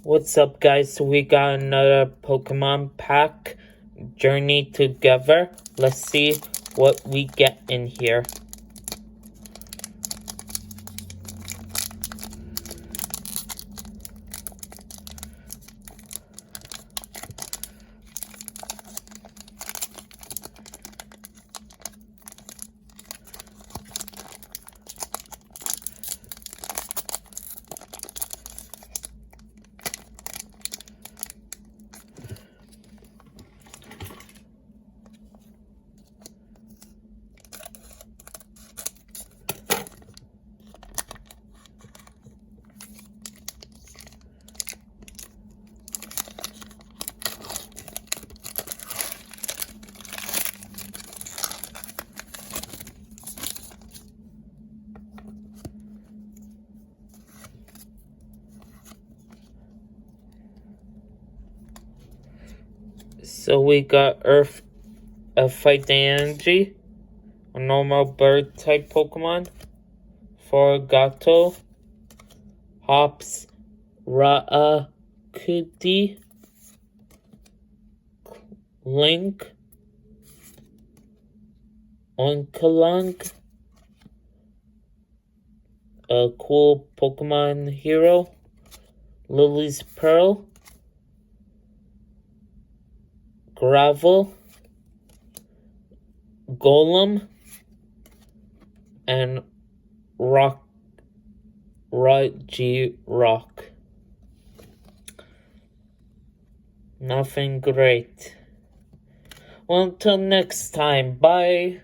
What's up, guys? We got another Pokemon pack journey together. Let's see what we get in here. So we got Earth, Fighting Energy, a normal bird type Pokemon, Forgato, Hops, Raakuti, Link, Onkalong, a cool Pokemon hero, Lily's Pearl, Gravel, Golem, and Rock. Nothing great. Well, until next time, bye.